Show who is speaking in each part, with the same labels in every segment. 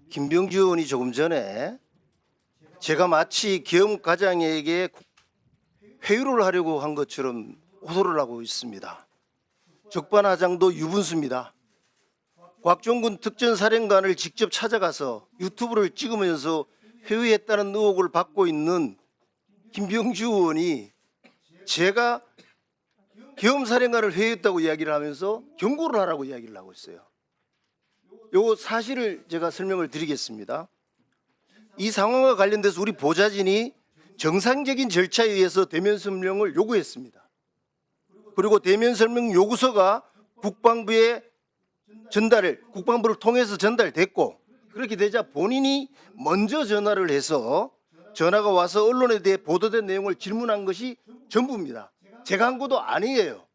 Speaker 1: 김병주 의원이 조금 전에 제가 마치 계엄과장에게 회유를 하려고 한 것처럼 호소를 하고 있습니다. 적반하장도 유분수입니다. 곽종군 특전사령관을 직접 찾아가서 유튜브를 찍으면서 회유했다는 의혹을 받고 있는 김병주 의원이 제가 계엄사령관을 회유했다고 이야기를 하면서 경고를 하라고 이야기를 하고 있어요. 요 사실을 제가 설명을 드리겠습니다. 이 상황과 관련돼서 우리 보좌진이 정상적인 절차에 의해서 대면 설명을 요구했습니다. 그리고 대면 설명 요구서가 국방부에 국방부를 통해서 전달됐고, 그렇게 되자 본인이 먼저 전화를 해서 전화가 와서 언론에 대해 보도된 내용을 질문한 것이 전부입니다. 제가 한 것도 아니에요.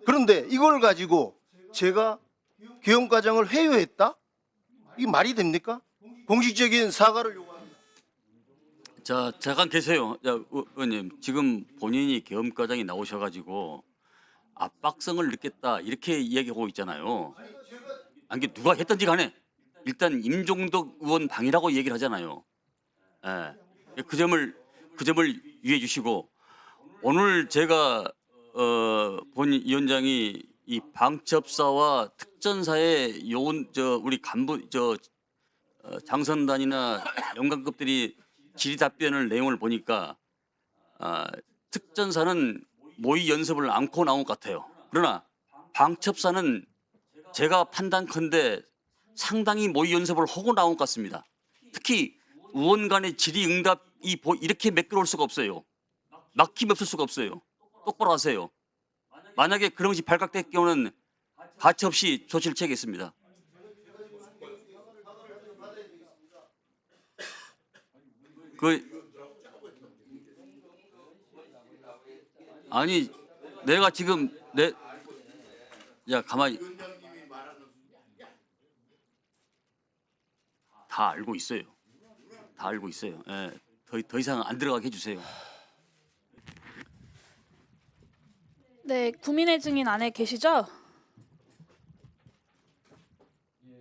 Speaker 1: 그런데 이걸 가지고 제가 계엄과장을 회유했다? 이게 말이 됩니까? 공식적인 사과를 요구합니다.
Speaker 2: 자, 잠깐 계세요. 자, 의원님, 지금 본인이 계엄과장이 나오셔가지고 압박성을 느꼈다 이렇게 이야기하고 있잖아요. 아니, 누가 했든지 간에 일단 임종덕 의원 방이라고 얘기를 하잖아요. 예. 그 점을 유의해 주시고, 오늘 제가 본 위원장이 이 방첩사와 특전사의 우리 간부 장선단이나 영관급들이 질의 답변을 내용을 보니까 특전사는 모의 연습을 안고 나온 것 같아요. 그러나 방첩사는 제가 판단컨대 상당히 모의 연습을 하고 나온 것 같습니다. 특히 의원 간의 질의응답이 이렇게 매끄러울 수가 없어요. 막힘 없을 수가 없어요. 똑바로 하세요. 만약에 그런 것이 발각될 경우는 가차없이 조치를 취하겠습니다. 아니, 내가 지금 가만히 다 알고 있어요. 다 알고 있어요. 예, 더 이상 안 들어가게 해주세요.
Speaker 3: 네, 구민의 증인 안에 계시죠?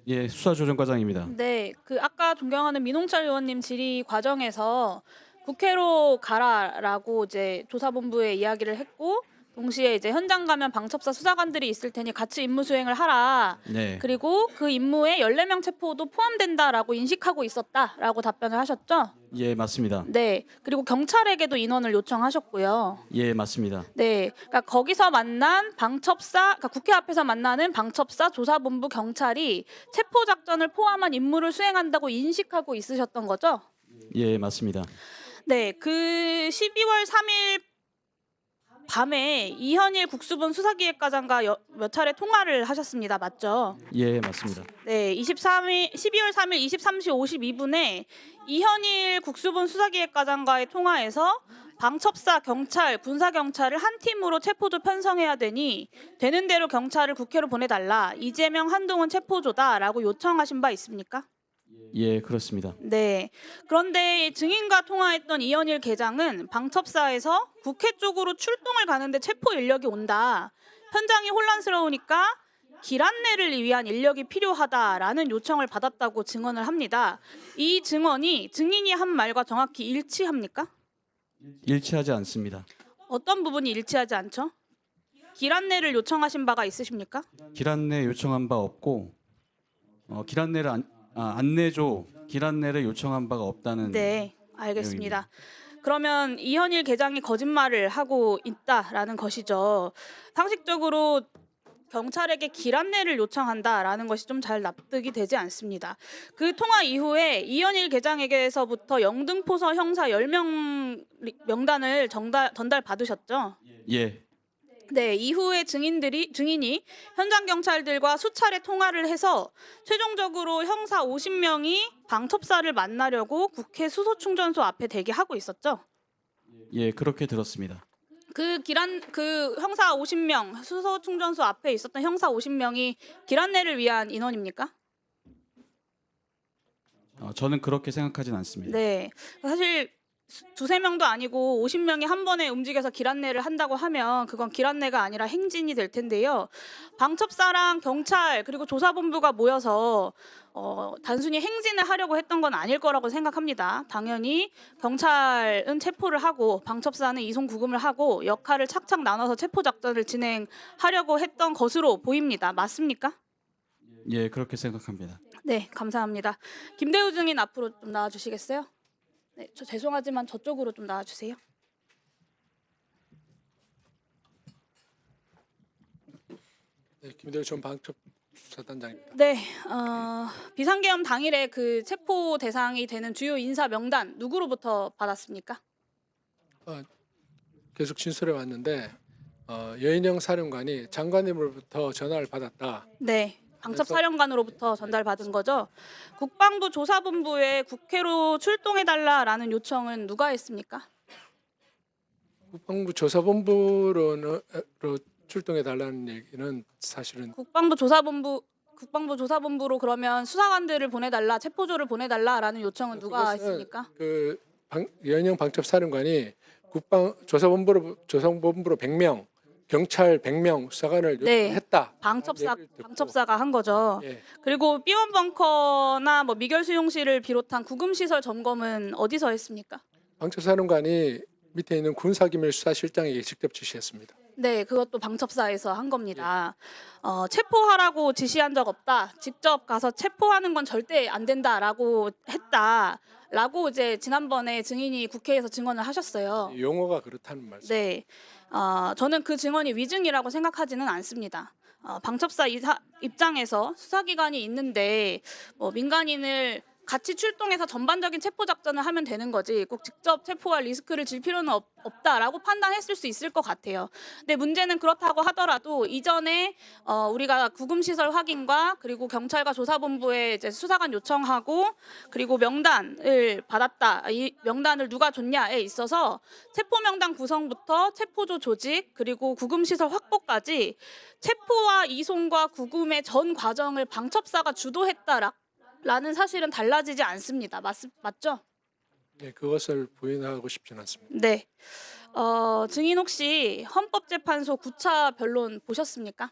Speaker 4: 예, 수사조정과장입니다.
Speaker 3: 네, 아까 존경하는 민홍철 의원님 질의 과정에서 국회로 가라라고 이제 조사본부에 이야기를 했고, 동시에 이제 현장 가면 방첩사 수사관들이 있을 테니 같이 임무 수행을 하라.
Speaker 4: 네.
Speaker 3: 그리고 그 임무에 14명 체포도 포함된다라고 인식하고 있었다라고 답변을 하셨죠?
Speaker 4: 예, 맞습니다.
Speaker 3: 네, 그리고 경찰에게도 인원을 요청하셨고요.
Speaker 4: 예, 맞습니다.
Speaker 3: 네, 그러니까 거기서 만난 그러니까 국회 앞에서 만나는 방첩사, 조사본부, 경찰이 체포 작전을 포함한 임무를 수행한다고 인식하고 있으셨던 거죠?
Speaker 4: 예, 맞습니다.
Speaker 3: 네, 그 12월 3일 밤에 이현일 국수본 수사기획과장과 몇 차례 통화를 하셨습니다. 맞죠?
Speaker 4: 예, 맞습니다.
Speaker 3: 네, 12월 3일 23시 52분에 이현일 국수본 수사기획과장과의 통화에서 방첩사, 경찰, 군사경찰을 한 팀으로 체포조 편성해야 되니 되는 대로 경찰을 국회로 보내달라. 이재명, 한동훈 체포조다라고 요청하신 바 있습니까?
Speaker 4: 예, 그렇습니다.
Speaker 3: 네. 그런데 증인과 통화했던 이현일 계장은 방첩사에서 국회 쪽으로 출동을 가는데 체포 인력이 온다. 현장이 혼란스러우니까 길 안내를 위한 인력이 필요하다라는 요청을 받았다고 증언을 합니다. 이 증언이 증인이 한 말과 정확히 일치합니까?
Speaker 4: 일치하지 않습니다.
Speaker 3: 어떤 부분이 일치하지 않죠? 길 안내를 요청하신 바가 있으십니까?
Speaker 4: 길 안내 요청한 바 없고 길 안내를 안내조 길 안내를 요청한 바가 없다는.
Speaker 3: 네, 알겠습니다. 그러면 이현일 계장이 거짓말을 하고 있다라는 것이죠. 상식적으로 경찰에게 길 안내를 요청한다라는 것이 좀 잘 납득이 되지 않습니다. 그 통화 이후에 이현일 계장에게서부터 영등포서 형사 10명 명단을 전달 받으셨죠?
Speaker 4: 예.
Speaker 3: 네, 이후에 증인이 현장 경찰들과 수차례 통화를 해서 최종적으로 형사 50명이 방첩사를 만나려고 국회 수소충전소 앞에 대기하고 있었죠.
Speaker 4: 예, 그렇게 들었습니다.
Speaker 3: 그 형사 50명, 수소충전소 앞에 있었던 형사 50명이 길 안내를 위한 인원입니까?
Speaker 4: 저는 그렇게 생각하진 않습니다.
Speaker 3: 네, 사실 두세 명도 아니고 50명이 한 번에 움직여서 길 안내를 한다고 하면 그건 길 안내가 아니라 행진이 될 텐데요. 방첩사랑 경찰 그리고 조사본부가 모여서 단순히 행진을 하려고 했던 건 아닐 거라고 생각합니다. 당연히 경찰은 체포를 하고 방첩사는 이송 구금을 하고 역할을 착착 나눠서 체포 작전을 진행하려고 했던 것으로 보입니다. 맞습니까?
Speaker 4: 예, 그렇게 생각합니다.
Speaker 3: 네, 감사합니다. 김대우 증인 앞으로 좀 나와주시겠어요? 네, 저 죄송하지만 저쪽으로 좀 나와주세요.
Speaker 5: 네, 김대우 전 방첩수사단장입니다.
Speaker 3: 네, 비상계엄 당일에 그 체포 대상이 되는 주요 인사 명단 누구로부터 받았습니까?
Speaker 5: 계속 진술해 왔는데 여인영 사령관이 장관님으로부터 전화를 받았다.
Speaker 3: 네, 방첩사령관으로부터 전달받은 거죠. 국방부 조사본부에 국회로 출동해달라라는 요청은 누가 했습니까?
Speaker 5: 국방부 조사본부로 출동해 달라는 얘기는 사실은
Speaker 3: 국방부 조사본부로 그러면 수사관들을 보내달라, 체포조를 보내달라라는 요청은 누가
Speaker 5: 그것은
Speaker 3: 했습니까?
Speaker 5: 여인영 방첩사령관이 조사본부로 100명, 경찰 100명 수사관을
Speaker 3: 네.
Speaker 5: 요청했다.
Speaker 3: 방첩사가 한 거죠.
Speaker 5: 예,
Speaker 3: 그리고 B1 벙커나 뭐 미결 수용실을 비롯한 구금 시설 점검은 어디서 했습니까?
Speaker 5: 방첩사령관이 밑에 있는 군사기밀수사실장에게 직접 지시했습니다.
Speaker 3: 네, 그것도 방첩사에서 한 겁니다. 체포하라고 지시한 적 없다. 직접 가서 체포하는 건 절대 안 된다라고 했다라고 이제 지난번에 증인이 국회에서 증언을 하셨어요.
Speaker 5: 용어가 그렇다는 말씀.
Speaker 3: 네, 저는 그 증언이 위증이라고 생각하지는 않습니다. 방첩사 입장에서 수사기관이 있는데 뭐 민간인을 같이 출동해서 전반적인 체포 작전을 하면 되는 거지 꼭 직접 체포할 리스크를 질 필요는 없다라고 판단했을 수 있을 것 같아요. 근데 문제는 그렇다고 하더라도 이전에 우리가 구금시설 확인과 그리고 경찰과 조사본부에 이제 수사관 요청하고 그리고 명단을 받았다. 이 명단을 누가 줬냐에 있어서 체포 명단 구성부터 체포조 조직 그리고 구금시설 확보까지 체포와 이송과 구금의 전 과정을 방첩사가 주도했다라는 사실은 달라지지 않습니다. 맞죠?
Speaker 5: 네, 그것을 부인하고 싶지는 않습니다.
Speaker 3: 네. 증인 혹시 헌법재판소 9차 변론 보셨습니까?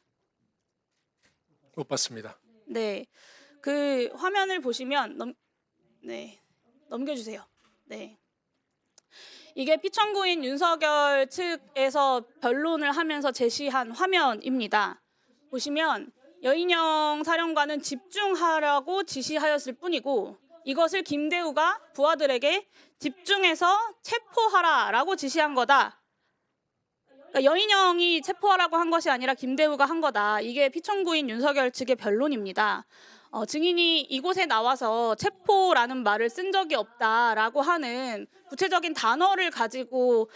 Speaker 5: 못 봤습니다.
Speaker 3: 네. 그 화면을 보시면 넘겨주세요. 네. 이게 피청구인 윤석열 측에서 변론을 하면서 제시한 화면입니다. 보시면 여인영 사령관은 집중하라고 지시하였을 뿐이고 이것을 김대우가 부하들에게 집중해서 체포하라라고 지시한 거다. 그러니까 여인영이 체포하라고 한 것이 아니라 김대우가 한 거다. 이게 피청구인 윤석열 측의 변론입니다. 증인이 이곳에 나와서 체포라는 말을 쓴 적이 없다라고 하는 구체적인 단어를 가지고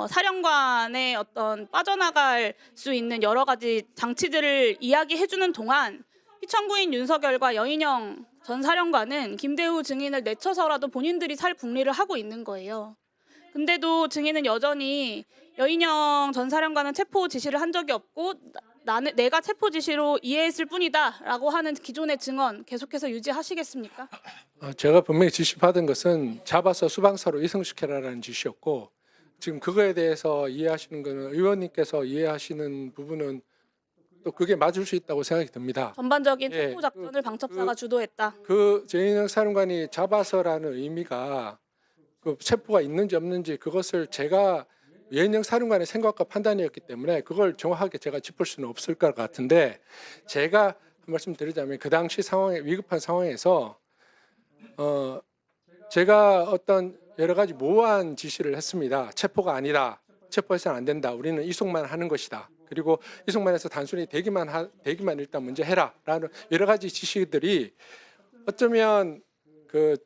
Speaker 3: 사령관의 어떤 빠져나갈 수 있는 여러 가지 장치들을 이야기해주는 동안 피청구인 윤석열과 여인영 전 사령관은 김대우 증인을 내쳐서라도 본인들이 살 궁리를 하고 있는 거예요. 근데도 증인은 여전히 여인영 전 사령관은 체포 지시를 한 적이 없고 내가 체포 지시로 이해했을 뿐이다라고 하는 기존의 증언 계속해서 유지하시겠습니까?
Speaker 5: 제가 분명히 지시받은 것은 잡아서 수방사로 이송시켜라라는 지시였고 지금 그거에 대해서 이해하시는 거는 의원님께서 이해하시는 부분은 또 그게 맞을 수 있다고 생각이 듭니다.
Speaker 3: 전반적인
Speaker 5: 예,
Speaker 3: 체포 작전을 방첩사가 주도했다.
Speaker 5: 여인영 사령관이 잡아서라는 의미가 그 체포가 있는지 없는지 그것을 제가 여인영 사령관의 생각과 판단이었기 때문에 그걸 정확하게 제가 짚을 수는 없을 것 같은데 제가 한 말씀 드리자면 그 당시 상황에 위급한 상황에서 제가 어떤 여러 가지 모호한 지시를 했습니다. 체포가 아니라 체포해서는 안 된다. 우리는 이송만 하는 것이다. 그리고 이송만 해서 단순히 대기만 일단 먼저 해라라는 여러 가지 지시들이 어쩌면 그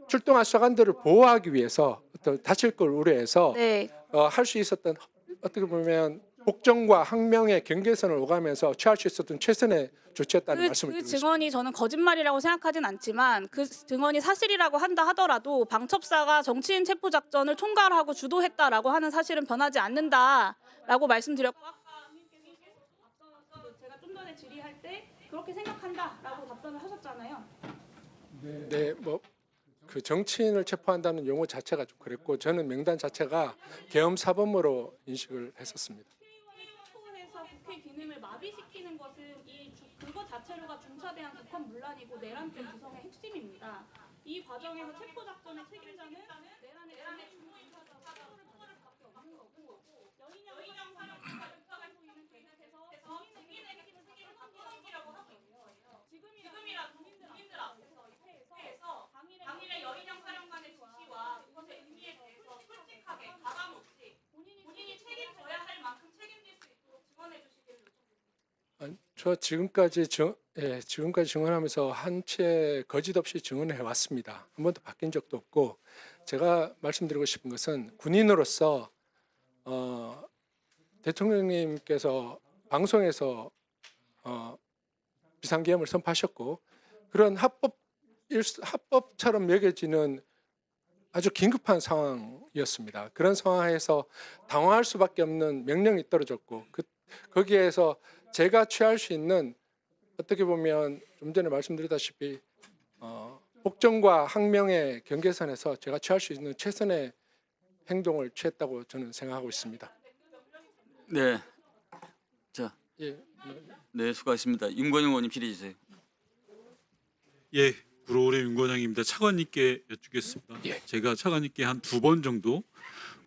Speaker 5: 출동한 수사관들을 보호하기 위해서 어떤 다칠 걸 우려해서
Speaker 3: 네.
Speaker 5: 할 수 있었던 어떻게 보면 복정과 항명의 경계선을 오가면서 취할 수 있었던 최선의 조치였다는 말씀을
Speaker 3: 그
Speaker 5: 드리고 싶습니다.
Speaker 3: 증언이 저는 거짓말이라고 생각하진 않지만 그 증언이 사실이라고 한다 하더라도 방첩사가 정치인 체포 작전을 총괄하고 주도했다라고 하는 사실은 변하지 않는다라고 말씀드렸고 아까 제가 좀 전에 질의할 때 그렇게 생각한다라고 답변을 하셨잖아요.
Speaker 5: 네, 그 정치인을 체포한다는 용어 자체가 좀 그랬고 저는 명단 자체가 계엄 사범으로 인식을 했었습니다.
Speaker 3: 체포해서 국회 기능을 마비시키는 것은 그거 자체로가 중차대한 북한 문란이고 내란죄 구성의 핵심입니다. 이 과정에서 체포 작전의 책임자는 내란의 주무인사자로 처벌을 받을 수밖에 없는 거고 여인형 사령관을 보이는 계속해서 국민에게 책임을 넘기라고 하고 있는 거예요. 지금이라 국민들 앞에서 회에서 당일의 여인형 사령관의 지시와 그것의 의미에 대해서 솔직하게 가감 없이 본인이 책임져야 할 만큼 책임질 수 있도록 증언해 주시기를 요청드립니다.
Speaker 5: 저 지금까지 증언하면서 한 채 거짓 없이 증언해 왔습니다. 한 번도 바뀐 적도 없고 제가 말씀드리고 싶은 것은 군인으로서 대통령님께서 방송에서 비상계엄을 선포하셨고 그런 합법처럼 여겨지는 아주 긴급한 상황이었습니다. 그런 상황에서 당황할 수밖에 없는 명령이 떨어졌고 거기에서 제가 취할 수 있는 어떻게 보면 좀 전에 말씀드렸다시피 복종과 항명의 경계선에서 제가 취할 수 있는 최선의 행동을 취했다고 저는 생각하고 있습니다.
Speaker 2: 네. 자,
Speaker 5: 예,
Speaker 2: 네 수고하셨습니다. 윤건영 의원님 질의해 주세요.
Speaker 6: 예, 구로울의 윤건영입니다. 차관님께 여쭙겠습니다.
Speaker 5: 예.
Speaker 6: 제가 차관님께 한 2번 정도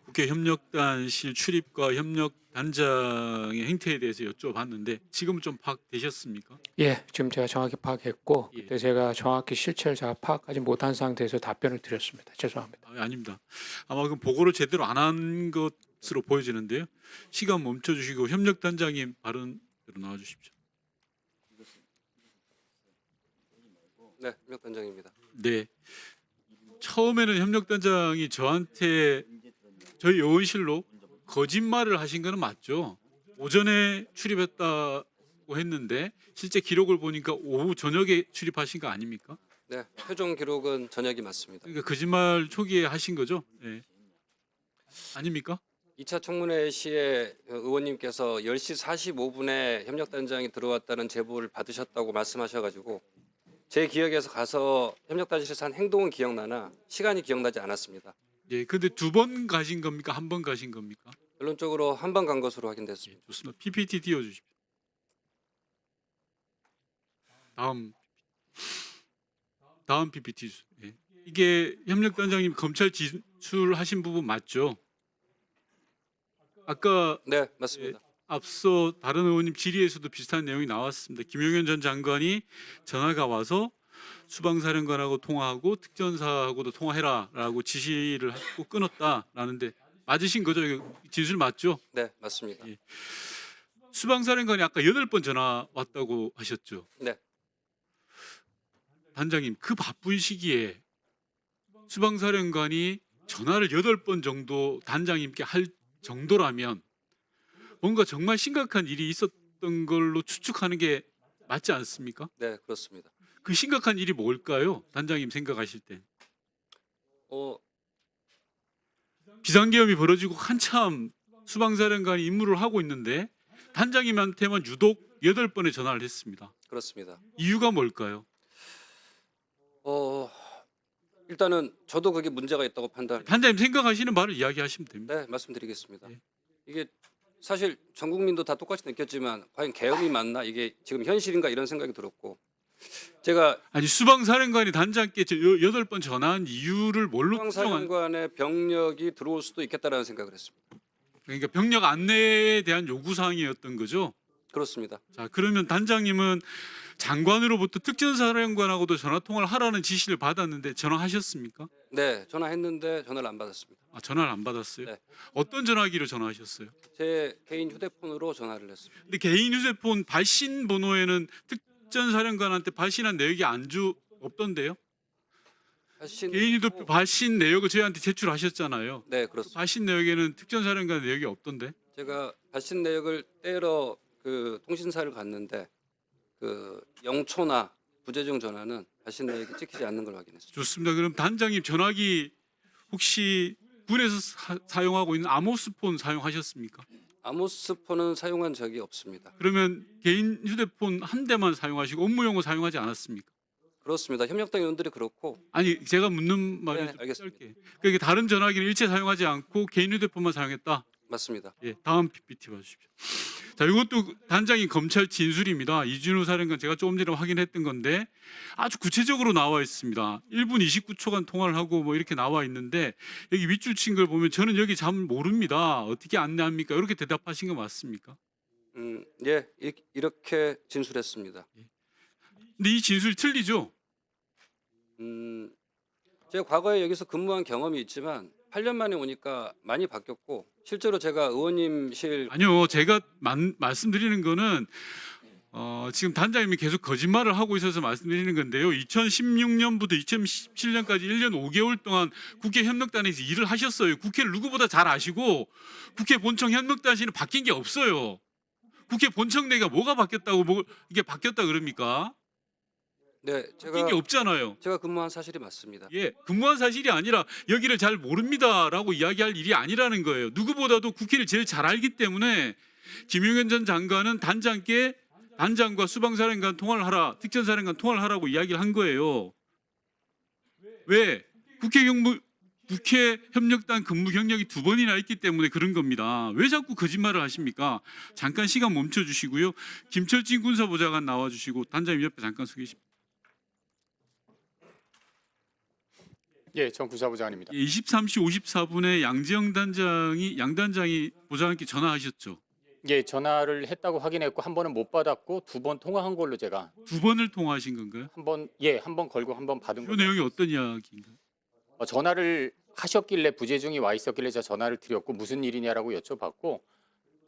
Speaker 6: 국회 협력단실 출입과 협력단장의 행태에 대해서 여쭤봤는데 지금 좀 파악되셨습니까?
Speaker 7: 예, 지금 제가 정확히 파악했고
Speaker 6: 예.
Speaker 7: 그때 제가 정확히 실체를 제가 파악하지 못한 상태에서 답변을 드렸습니다. 죄송합니다.
Speaker 6: 아닙니다. 아마 그 보고를 제대로 안 한 것으로 보여지는데요. 시간 멈춰주시고 협력단장님 발언으로 나와주십시오.
Speaker 8: 네, 협력단장입니다.
Speaker 6: 네. 처음에는 협력단장이 저한테 저희 의원실로 거짓말을 하신 거는 맞죠? 오전에 출입했다고 했는데 실제 기록을 보니까 오후 저녁에 출입하신 거 아닙니까?
Speaker 8: 네, 표정 기록은 저녁이 맞습니다.
Speaker 6: 그러니까 거짓말 초기에 하신 거죠? 네. 아닙니까?
Speaker 8: 2차 청문회 시에 의원님께서 10시 45분에 협력단장이 들어왔다는 제보를 받으셨다고 말씀하셔가지고 제 기억에서 가서 협력단실에서 한 행동은 기억나나 시간이 기억나지 않았습니다.
Speaker 6: 예. 근데 2번 가신 겁니까? 1번 가신 겁니까?
Speaker 8: 결론적으로 한 번 간 것으로
Speaker 6: 예,
Speaker 8: 확인됐습니다.
Speaker 6: 좋습니다. PPT 띄워 주십시오. 다음 PPT. 예. 이게 협력단장님 검찰 진술하신 부분 맞죠? 아까
Speaker 8: 네, 맞습니다.
Speaker 6: 앞서 다른 의원님 질의에서도 비슷한 내용이 나왔습니다. 김용현 전 장관이 전화가 와서 수방사령관하고 통화하고 특전사하고도 통화해라라고 지시를 하고 끊었다라는데 맞으신 거죠? 이거 진술 맞죠?
Speaker 8: 네, 맞습니다.
Speaker 6: 예. 수방사령관이 아까 8번 전화 왔다고 하셨죠?
Speaker 8: 네.
Speaker 6: 단장님, 그 바쁜 시기에 수방사령관이 전화를 8번 정도 단장님께 할 정도라면 뭔가 정말 심각한 일이 있었던 걸로 추측하는 게 맞지 않습니까?
Speaker 8: 네, 그렇습니다.
Speaker 6: 그 심각한 일이 뭘까요? 단장님 생각하실 때. 비상계엄이 벌어지고 한참 수방사령관이 임무를 하고 있는데 단장님한테만 유독 8번의 전화를 했습니다.
Speaker 8: 그렇습니다.
Speaker 6: 이유가 뭘까요?
Speaker 8: 일단은 저도 그게 문제가 있다고 판단.
Speaker 6: 단장님 생각하시는 말을 이야기하시면 됩니다.
Speaker 8: 네, 말씀드리겠습니다.
Speaker 6: 예.
Speaker 8: 이게 사실 전 국민도 다 똑같이 느꼈지만 과연 계엄이 맞나 이게 지금 현실인가 이런 생각이 들었고 제가
Speaker 6: 아니 수방사령관이 단장께 8번 전화한 이유를 뭘로 추정한?
Speaker 8: 수방사령관의 병력이 들어올 수도 있겠다라는 생각을 했습니다.
Speaker 6: 그러니까 병력 안내에 대한 요구 사항이었던 거죠.
Speaker 8: 그렇습니다.
Speaker 6: 자, 그러면 단장님은 장관으로부터 특전사령관하고도 전화 통화를 하라는 지시를 받았는데 전화하셨습니까?
Speaker 8: 네, 전화했는데 전화를 안 받았습니다.
Speaker 6: 아, 전화를 안 받았어요?
Speaker 8: 네.
Speaker 6: 어떤 전화기로 전화하셨어요?
Speaker 8: 제 개인 휴대폰으로 전화를 했습니다.
Speaker 6: 근데 개인 휴대폰 발신 번호에는 특전사령관한테 발신한 내역이 없던데요? 개인 휴대폰 발신 내역을 저희한테 제출하셨잖아요.
Speaker 8: 네, 그렇습니다.
Speaker 6: 발신 내역에는 특전사령관 내역이 없던데?
Speaker 8: 제가 발신 내역을 떼러 그 통신사를 갔는데 그 영초나 부재중 전화는 발신 내역이 찍히지 않는 걸 확인했습니다.
Speaker 6: 좋습니다. 그럼 단장님 전화기 혹시 군에서 사용하고 있는 아모스폰 사용하셨습니까?
Speaker 8: 아모스폰은 사용한 적이 없습니다.
Speaker 6: 그러면 개인 휴대폰 한 대만 사용하시고 업무용으로 사용하지 않았습니까?
Speaker 8: 그렇습니다. 협력당 의원들이 그렇고
Speaker 6: 아니 제가 묻는 말이
Speaker 8: 네,
Speaker 6: 좀
Speaker 8: 알겠습니다.
Speaker 6: 짧게. 그러니까 다른 전화기를 일체 사용하지 않고 개인 휴대폰만 사용했다.
Speaker 8: 맞습니다.
Speaker 6: 예, 다음 PPT 봐주십시오. 자, 이것도 단장이 검찰 진술입니다. 이준호 사령관 제가 조금 전에 확인했던 건데 아주 구체적으로 나와 있습니다. 1분 29초간 통화를 하고 뭐 이렇게 나와 있는데 여기 밑줄 친 걸 보면 저는 여기 잘 모릅니다. 어떻게 안내합니까? 이렇게 대답하신 거 맞습니까?
Speaker 8: 예, 이렇게 진술했습니다.
Speaker 6: 근데 이 진술이 틀리죠?
Speaker 8: 제가 과거에 여기서 근무한 경험이 있지만 8년 만에 오니까 많이 바뀌었고 실제로 제가 의원님실
Speaker 6: 아니요, 제가 말씀드리는 거는 지금 단장님이 계속 거짓말을 하고 있어서 말씀드리는 건데요. 2016년부터 2017년까지 1년 5개월 동안 국회 협력단에서 일을 하셨어요. 국회를 누구보다 잘 아시고 국회 본청 협력단실은 바뀐 게 없어요. 국회 본청 내가 뭐가 바뀌었다고 이게 바뀌었다 그럽니까?
Speaker 8: 네,
Speaker 6: 바뀐 게 없잖아요.
Speaker 8: 제가 근무한 사실이 맞습니다.
Speaker 6: 예, 근무한 사실이 아니라 여기를 잘 모릅니다라고 이야기할 일이 아니라는 거예요. 누구보다도 국회를 제일 잘 알기 때문에 김용현 전 장관은 단장께 단장과 수방사령관 통화를 하라, 특전사령관 통화를 하라고 이야기를 한 거예요. 왜? 국회 협력단 근무 경력이 2번이나 있기 때문에 그런 겁니다. 왜 자꾸 거짓말을 하십니까? 잠깐 시간 멈춰 주시고요. 김철진 군사보좌관 나와 주시고 단장님 옆에 잠깐 서 계십니다.
Speaker 9: 예, 전 군사부장입니다.
Speaker 6: 23시 54분에 양 단장이 보좌관께 전화하셨죠.
Speaker 9: 예, 전화를 했다고 확인했고 한 번은 못 받았고 2번 통화한 걸로 제가
Speaker 6: 2번을 통화하신 건가요?
Speaker 9: 한 번 걸고 한 번 받은
Speaker 6: 그
Speaker 9: 거죠.
Speaker 6: 내용이 어떤 이야기인가요?
Speaker 9: 전화를 하셨길래 부재중이 와 있었길래 제가 전화를 드렸고 무슨 일이냐라고 여쭤봤고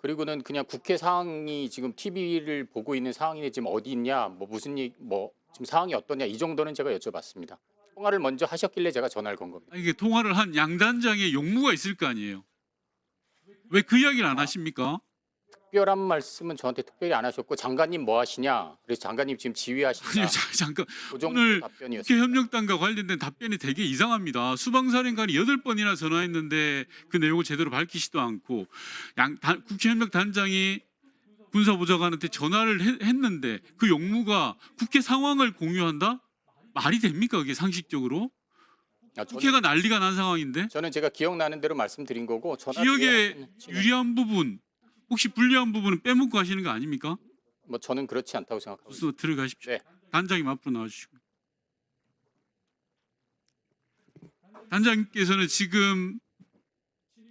Speaker 9: 그리고는 그냥 국회 상황이 지금 TV를 보고 있는 상황인데 지금 어디 있냐, 뭐 무슨 일, 뭐 지금 상황이 어떠냐 이 정도는 제가 여쭤봤습니다. 통화를 먼저 하셨길래 제가 전화를 건 겁니다.
Speaker 6: 아니, 이게 통화를 한 양 단장의 용무가 있을 거 아니에요. 왜 그 이야기를 안 하십니까?
Speaker 9: 특별한 말씀은 저한테 특별히 안 하셨고 장관님 뭐 하시냐, 그래서 장관님 지금 지휘하시냐
Speaker 6: 아니요, 잠깐.
Speaker 9: 그 정도
Speaker 6: 오늘
Speaker 9: 답변이었습니다.
Speaker 6: 국회 협력단과 관련된 답변이 되게 이상합니다. 수방사령관이 8번이나 전화했는데 그 내용을 제대로 밝히지도 않고 국회 협력단장이 군사보좌관한테 전화를 했는데 그 용무가 국회 상황을 공유한다? 말이 됩니까? 그게 상식적으로? 국회가 난리가 난 상황인데
Speaker 9: 저는 제가 기억나는 대로 말씀드린 거고
Speaker 6: 기억에 유리한 부분 혹시 불리한 부분은 빼먹고 하시는 거 아닙니까?
Speaker 9: 뭐 저는 그렇지 않다고 생각합니다.
Speaker 6: 그래서 들어가십시오.
Speaker 9: 네.
Speaker 6: 단장님 앞으로 나와주시고. 단장님께서는 지금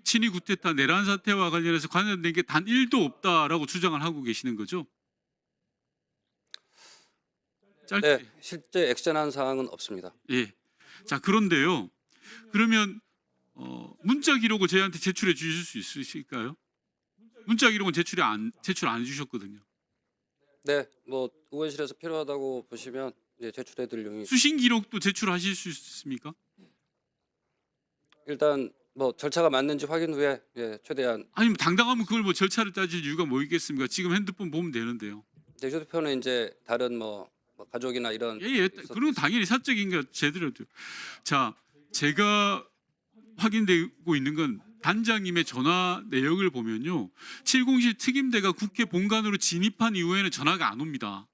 Speaker 6: 친위 구테타 내란 사태와 관련해서 관련된 게 단 1도 없다라고 주장을 하고 계시는 거죠? 짧게.
Speaker 8: 네, 실제 액션한 사항은 없습니다.
Speaker 6: 예. 자, 그런데요. 그러면 문자 기록을 저희한테 제출해 주실 수 있으실까요? 문자 기록은 제출 안 해주셨거든요.
Speaker 8: 네, 뭐 의원실에서 필요하다고 보시면 예, 제출해드릴 용이
Speaker 6: 수신 기록도 제출하실 수 있습니까?
Speaker 8: 일단 뭐 절차가 맞는지 확인 후에 예, 최대한
Speaker 6: 아니면 당당하면 그걸 뭐 절차를 따질 이유가 뭐 있겠습니까? 지금 핸드폰 보면 되는데요.
Speaker 8: 제 휴대폰은 이제 다른 뭐 가족이나 이런
Speaker 6: 예, 그런 건 당연히 사적인 거 제대로. 자, 제가 확인되고 있는 건 단장님의 전화 내역을 보면요. 707 특임대가 국회 본관으로 진입한 이후에는 전화가 안 옵니다.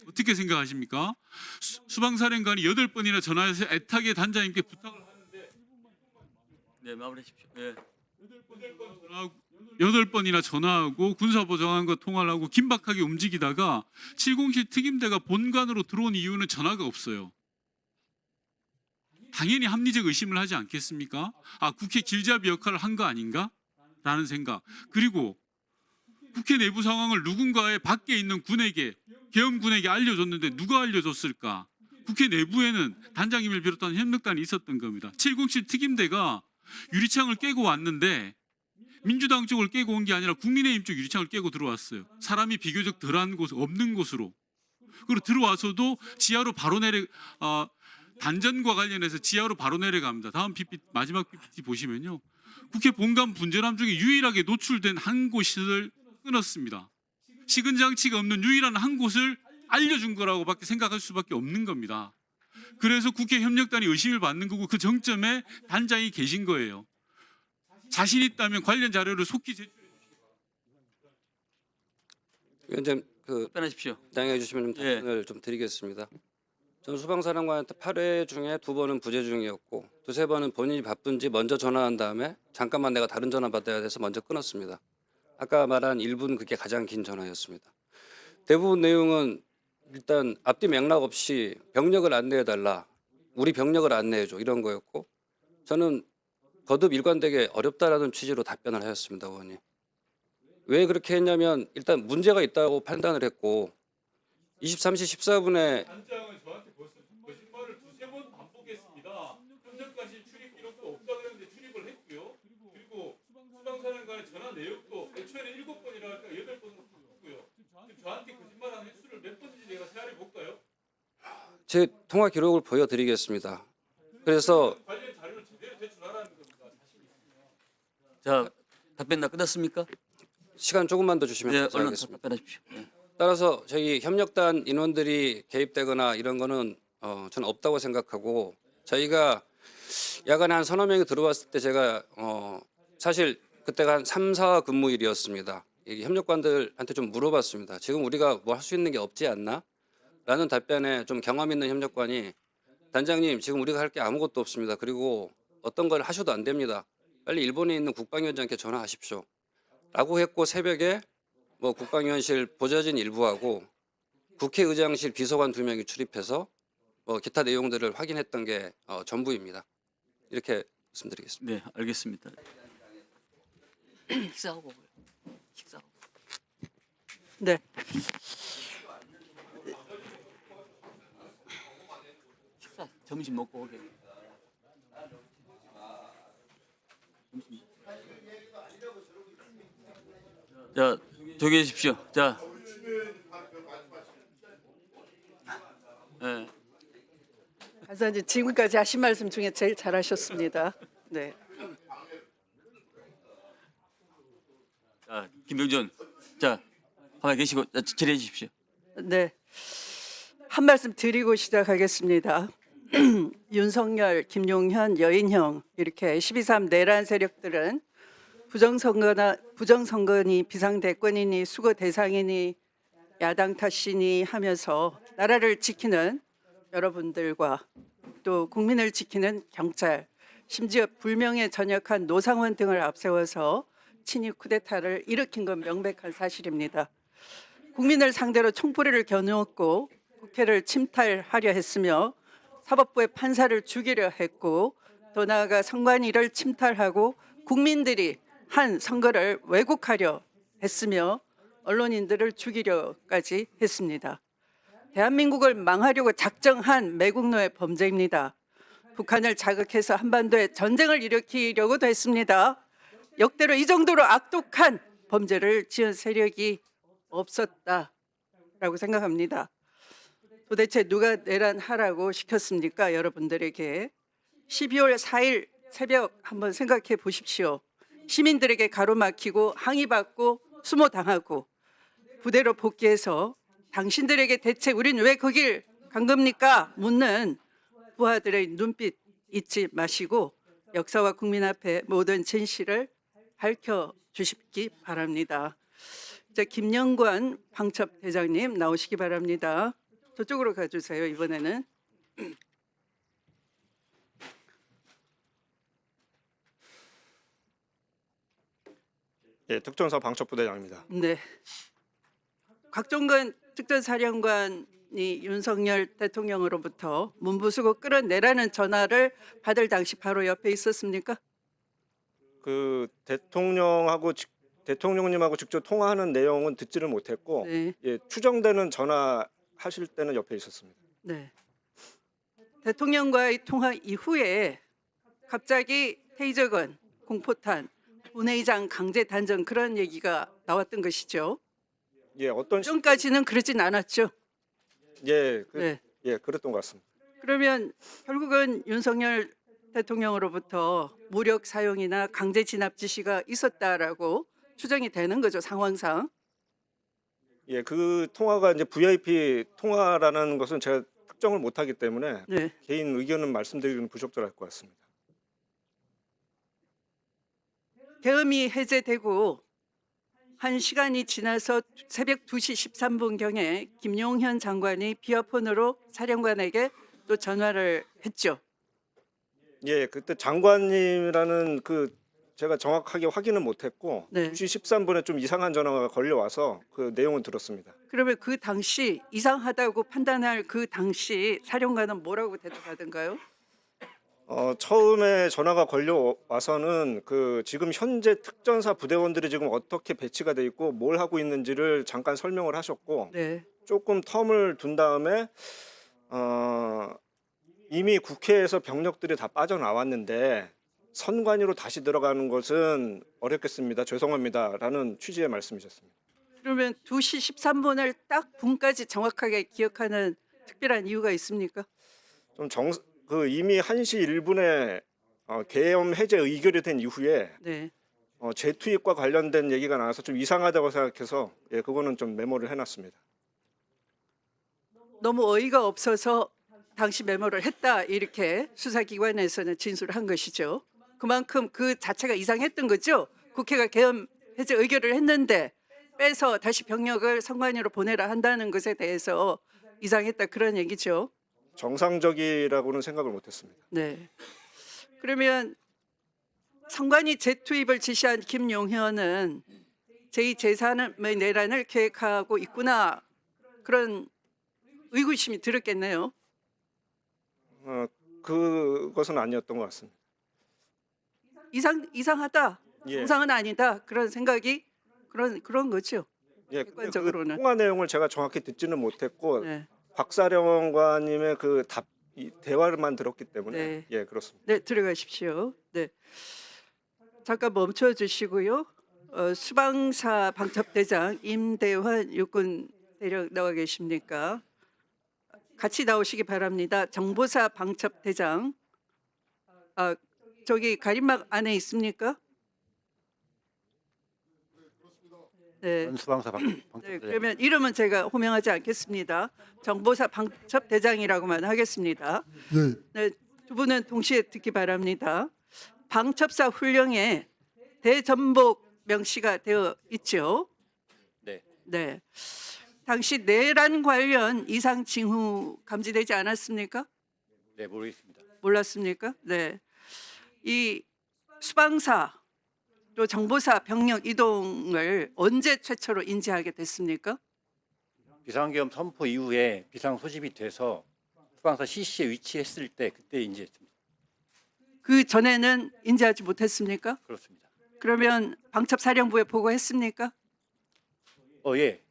Speaker 6: 어떻게 생각하십니까? 수방사령관이 8번이나 전화해서 애타게 단장님께 부탁을 하는데
Speaker 2: 네, 마무리하십시오. 예.
Speaker 6: 8번이나 전화하고 군사보좌관과 통화를 하고 긴박하게 움직이다가 707 특임대가 본관으로 들어온 이유는 전화가 없어요. 당연히 합리적 의심을 하지 않겠습니까? 아, 국회 길잡이 역할을 한 거 아닌가? 라는 생각. 그리고 국회 내부 상황을 누군가의 밖에 있는 군에게, 계엄군에게 알려줬는데 누가 알려줬을까? 국회 내부에는 단장님을 비롯한 협력단이 있었던 겁니다. 707 특임대가 유리창을 깨고 왔는데 민주당 쪽을 깨고 온 게 아니라 국민의힘 쪽 유리창을 깨고 들어왔어요. 사람이 비교적 덜한 곳, 없는 곳으로. 그리고 들어와서도 지하로 바로 단전과 관련해서 지하로 바로 내려갑니다. 다음 PPT, 마지막 PPT 보시면요. 국회 본관 분전함 중에 유일하게 노출된 한 곳을 끊었습니다. 식은 장치가 없는 유일한 한 곳을 알려준 거라고밖에 생각할 수밖에 없는 겁니다. 그래서 국회 협력단이 의심을 받는 거고 그 정점에 단장이 계신 거예요. 자신 있다면 관련 자료를 속히 제출해 주시기 바랍니다.
Speaker 8: 위원장님
Speaker 2: 답변하십시오.
Speaker 8: 양해해 주시면 좀
Speaker 2: 예.
Speaker 8: 답변을 좀 드리겠습니다. 전 수방사령관한테 8회 중에 2번은 부재 중이었고 두세 번은 본인이 바쁜지 먼저 전화한 다음에 잠깐만 내가 다른 전화 받아야 돼서 먼저 끊었습니다. 아까 말한 1분 그게 가장 긴 전화였습니다. 대부분 내용은 일단 앞뒤 맥락 없이 병력을 안내해달라. 우리 병력을 안내해줘. 이런 거였고 저는 거듭 일관되게 어렵다라는 취지로 답변을 하였습니다. 의원님. 왜 그렇게 했냐면 일단 문제가 있다고 판단을 했고 23시 14분에
Speaker 6: 단장은 저한테 벌써 거짓말을 두세 번 반복했습니다. 현재까지 출입 기록도 없다 그랬는데 출입을 했고요. 그리고 수방사령관의 전화 내역도 애초에는 7번이라 할까 8번으로 바꿨고요. 지금 저한테 거짓말한 횟수를 몇 번인지 내가 세알해 볼까요?
Speaker 8: 제 통화 기록을 보여드리겠습니다. 그래서
Speaker 6: 관련 자료를 제대로 제출하라는 겁니다.
Speaker 2: 자, 답변 다 끝났습니까?
Speaker 8: 시간 조금만 더 주시면
Speaker 2: 네, 얼른
Speaker 8: 감사하겠습니다.
Speaker 2: 답변하십시오. 예.
Speaker 8: 따라서 저희 협력단 인원들이 개입되거나 이런 거는 저는 없다고 생각하고 저희가 야간에 한 서너 명이 들어왔을 때 제가 사실 그때가 한 3, 4 근무일이었습니다. 이 협력관들한테 좀 물어봤습니다. 지금 우리가 뭐 할 수 있는 게 없지 않나? 라는 답변에 좀 경험 있는 협력관이 단장님 지금 우리가 할 게 아무것도 없습니다. 그리고 어떤 걸 하셔도 안 됩니다. 빨리 일본에 있는 국방위원장께 전화하십시오. 라고 했고 새벽에 뭐 국방위원실 보좌진 일부하고 국회의장실 비서관 2명이 출입해서 뭐 기타 내용들을 확인했던 게 전부입니다. 이렇게 말씀드리겠습니다.
Speaker 2: 네, 알겠습니다. 식사하고 식사하고.
Speaker 10: 네.
Speaker 2: 식사 점심 먹고 오게. 자, 조용히 해주십시오. 자, 예.
Speaker 10: 간사님 지금까지 하신 말씀 중에 제일 잘하셨습니다. 네.
Speaker 2: 자, 김병준, 자, 가만히 계시고 질의해 주십시오.
Speaker 10: 네. 한 말씀 드리고 시작하겠습니다. 윤석열, 김용현, 여인형 이렇게 12.3 내란 세력들은 부정선거니 비상대권이니 수거 대상이니 야당 탓이니 하면서 나라를 지키는 여러분들과 또 국민을 지키는 경찰, 심지어 불명예 전역한 노상원 등을 앞세워서 친일 쿠데타를 일으킨 건 명백한 사실입니다. 국민을 상대로 총뿌리를 겨누었고 국회를 침탈하려 했으며 사법부의 판사를 죽이려 했고 더 나아가 선관위를 침탈하고 국민들이 한 선거를 왜곡하려 했으며 언론인들을 죽이려까지 했습니다. 대한민국을 망하려고 작정한 매국노의 범죄입니다. 북한을 자극해서 한반도에 전쟁을 일으키려고도 했습니다. 역대로 이 정도로 악독한 범죄를 지은 세력이 없었다라고 생각합니다. 도대체 누가 내란하라고 시켰습니까? 여러분들에게 12월 4일 새벽 한번 생각해 보십시오. 시민들에게 가로막히고 항의받고 수모당하고 부대로 복귀해서 당신들에게 대체 우린 왜 거길 간 겁니까? 묻는 부하들의 눈빛 잊지 마시고 역사와 국민 앞에 모든 진실을 밝혀주시기 바랍니다. 자, 김영관 방첩대장님 나오시기 바랍니다. 저쪽으로 가주세요. 이번에는.
Speaker 11: 예, 특전사 방첩부대장입니다.
Speaker 10: 네. 곽종근 특전사령관이 윤석열 대통령으로부터 문부수고 끌어내라는 전화를 받을 당시 바로 옆에 있었습니까?
Speaker 11: 그 대통령님하고 직접 통화하는 내용은 듣지를 못했고
Speaker 10: 네.
Speaker 11: 예, 추정되는 전화하실 때는 옆에 있었습니다.
Speaker 10: 네. 대통령과의 통화 이후에 갑자기 테이저건, 공포탄, 본회의장 강제 단전 그런 얘기가 나왔던 것이죠.
Speaker 11: 예, 어떤
Speaker 10: 전까지는 그러진 않았죠.
Speaker 11: 예,
Speaker 10: 네.
Speaker 11: 예, 그랬던 것 같습니다.
Speaker 10: 그러면 결국은 윤석열 대통령으로부터 무력 사용이나 강제 진압 지시가 있었다라고 추정이 되는 거죠, 상황상.
Speaker 11: 예, 그 통화가 이제 VIP 통화라는 것은 제가 특정을 못하기 때문에
Speaker 10: 네.
Speaker 11: 개인 의견은 말씀드리기는 부적절할 것 같습니다.
Speaker 10: 계엄이 해제되고 한 시간이 지나서 새벽 2시 13분경에 김용현 장관이 비아폰으로 사령관에게 또 전화를 했죠.
Speaker 11: 예, 그때 장관님이라는 그 제가 정확하게 확인은 못했고
Speaker 10: 네.
Speaker 11: 2시 13분에 좀 이상한 전화가 걸려와서 그 내용은 들었습니다.
Speaker 10: 그러면 그 당시 이상하다고 판단할 그 당시 사령관은 뭐라고 대답하던가요?
Speaker 11: 처음에 전화가 걸려와서는 그 지금 현재 특전사 부대원들이 지금 어떻게 배치가 돼 있고 뭘 하고 있는지를 잠깐 설명을 하셨고
Speaker 10: 네.
Speaker 11: 조금 텀을 둔 다음에 이미 국회에서 병력들이 다 빠져나왔는데 선관위로 다시 들어가는 것은 어렵겠습니다. 죄송합니다라는 취지의 말씀이셨습니다.
Speaker 10: 그러면 2시 13분을 딱 분까지 정확하게 기억하는 특별한 이유가 있습니까?
Speaker 11: 좀 이미 1시 1분에 계엄 해제 의결이 된 이후에
Speaker 10: 네.
Speaker 11: 재투입과 관련된 얘기가 나와서 좀 이상하다고 생각해서 예, 그거는 좀 메모를 해놨습니다.
Speaker 10: 너무 어이가 없어서 당시 메모를 했다 이렇게 수사기관에서는 진술한 것이죠. 그만큼 그 자체가 이상했던 거죠. 국회가 계엄 해제 의결을 했는데 빼서 다시 병력을 선관위로 보내라 한다는 것에 대해서 이상했다 그런 얘기죠.
Speaker 11: 정상적이라고는 생각을 못했습니다.
Speaker 10: 네. 그러면 선관위 재투입을 지시한 김용현은 제2제3의 내란을 계획하고 있구나 그런 의구심이 들었겠네요.
Speaker 11: 그것은 아니었던 것 같습니다.
Speaker 10: 이상하다.
Speaker 11: 예.
Speaker 10: 정상은 아니다. 그런 생각이 그런 거죠.
Speaker 11: 예, 근데 그
Speaker 10: 객관적으로는.
Speaker 11: 통화 내용을 제가 정확히 듣지는 못했고
Speaker 10: 네.
Speaker 11: 박사령관님의 이 대화를만 들었기 때문에
Speaker 10: 네.
Speaker 11: 예, 그렇습니다.
Speaker 10: 네, 들어가십시오. 네. 잠깐 멈춰 주시고요. 수방사 방첩대장 임대환 육군 대령 나와 계십니까? 같이 나오시기 바랍니다. 정보사 방첩대장. 저기 가림막 안에 있습니까? 네.
Speaker 12: 수방사
Speaker 10: 네,
Speaker 12: 방첩대장.
Speaker 10: 그러면 이름은 제가 호명하지 않겠습니다. 정보사 방첩대장이라고만 하겠습니다.
Speaker 12: 네.
Speaker 10: 네, 두 분은 동시에 듣기 바랍니다. 방첩사 훈령에 대전복 명시가 되어 있죠.
Speaker 9: 네.
Speaker 10: 네. 당시 내란 관련 이상 징후 감지되지 않았습니까?
Speaker 9: 네, 모르겠습니다.
Speaker 10: 몰랐습니까? 네. 이 수방사 또 정보사 병력 이동을 언제 최초로 인지하게 됐습니까?
Speaker 12: 비상계엄 선포 이후에 비상 소집이 돼서 수방사 CC에 위치했을 때 그때 인지했습니다.
Speaker 10: 그 전에는 인지하지 못했습니까?
Speaker 12: 그렇습니다.
Speaker 10: 그러면 방첩사령부에 보고했습니까?
Speaker 12: 예.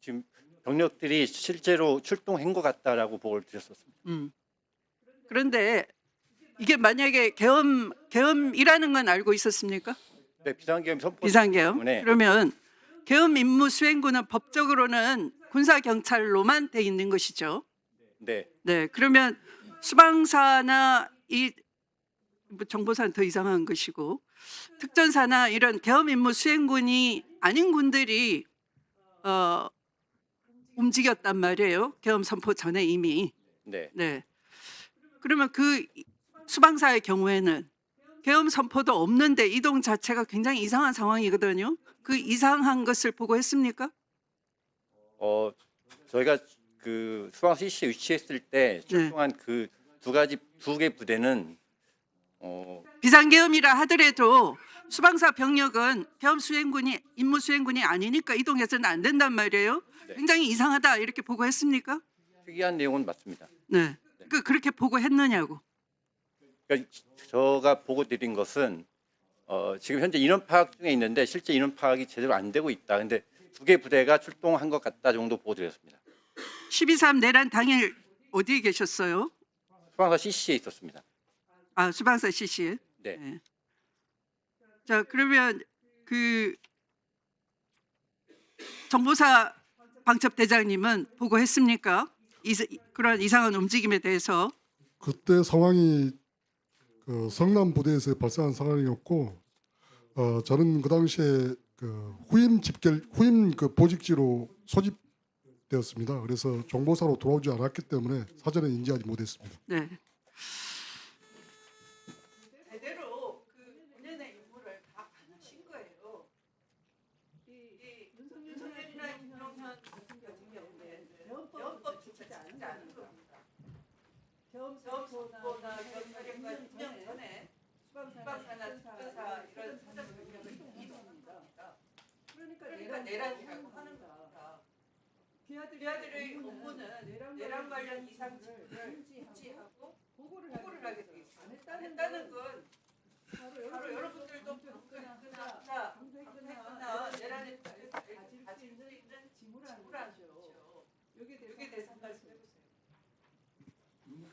Speaker 12: 지금 병력들이 실제로 출동한 것 같다라고 보고를 드렸었습니다.
Speaker 10: 그런데 이게 만약에 계엄이라는 건 알고 있었습니까?
Speaker 12: 네, 비상계엄 선포
Speaker 10: 비상계엄.
Speaker 12: 때문에
Speaker 10: 그러면 계엄 임무 수행구는 법적으로는 군사 경찰로만 돼 있는 것이죠.
Speaker 12: 네,
Speaker 10: 네. 그러면 수방사나 이 정보사는 더 이상한 것이고 특전사나 이런 계엄 임무 수행군이 아닌 군들이 움직였단 말이에요. 계엄 선포 전에 이미.
Speaker 12: 네,
Speaker 10: 네. 그러면 그 수방사의 경우에는 계엄 선포도 없는데 이동 자체가 굉장히 이상한 상황이거든요. 그 이상한 것을 보고 했습니까?
Speaker 12: 저희가 그 수방사 CC에 위치했을 때 출동한 그 두 개 부대는
Speaker 10: 비상계엄이라 하더라도 수방사 병력은 계엄 수행군이 임무 수행군이 아니니까 이동해서는 안 된단 말이에요.
Speaker 12: 네.
Speaker 10: 굉장히 이상하다 이렇게 보고했습니까?
Speaker 12: 특이한 내용은 맞습니다.
Speaker 10: 네. 그렇게 보고했느냐고.
Speaker 12: 그러니까 제가 보고 드린 것은 지금 현재 인원 파악 중에 있는데 실제 인원 파악이 제대로 안 되고 있다. 근데 두 개 부대가 출동한 것 같다 정도 보고 드렸습니다.
Speaker 10: 12.3 내란 당일 어디에 계셨어요?
Speaker 12: 수방사 CC에 있었습니다.
Speaker 10: 수방사 CC에.
Speaker 12: 네.
Speaker 10: 네. 자, 그러면 그 정보사 방첩대장님은 보고했습니까? 그런 이상한 움직임에 대해서.
Speaker 13: 그때 상황이 그 성남 부대에서 발생한 상황이었고, 저는 그 당시에 그 후임 그 보직지로 소집되었습니다. 그래서 정보사로 돌아오지 않았기 때문에 사전에 인지하지 못했습니다.
Speaker 10: 네. 제대로 그 본연의 임무를 다 안 하신 거예요. 이 계엄사고나 경찰력과 운영 전에 수방사나 특전사 이런 사전 병력을 이동합니다. 그러니까 내란이라고 하는 겁니다. 기아들의 업무는 내란 관련 이상 지표를 인지하고 보고를 하게 돼 있습니다. 안 했다는 건 바로 여러분들도 방패거나 내란에 가질 수 있는 지무라는 거죠. 여기에 대해서 한 말씀 해보세요.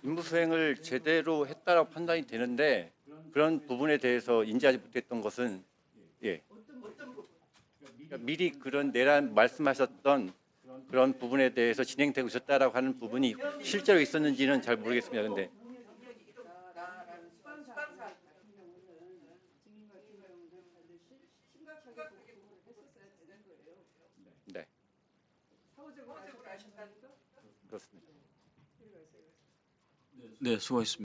Speaker 12: 임무 수행을 제대로 했다라고 판단이 되는데 그런 부분에 대해서 인지하지 못했던 것은 그러니까 미리 그런 내란 말씀하셨던 그런 부분에 대해서 진행되고 있었다라고 하는 부분이 실제로 있었는지는 잘 모르겠습니다. 근데 네,
Speaker 10: 사후적으로 아셨다니까?
Speaker 12: 그렇습니다.
Speaker 2: 네, 수고했습니다.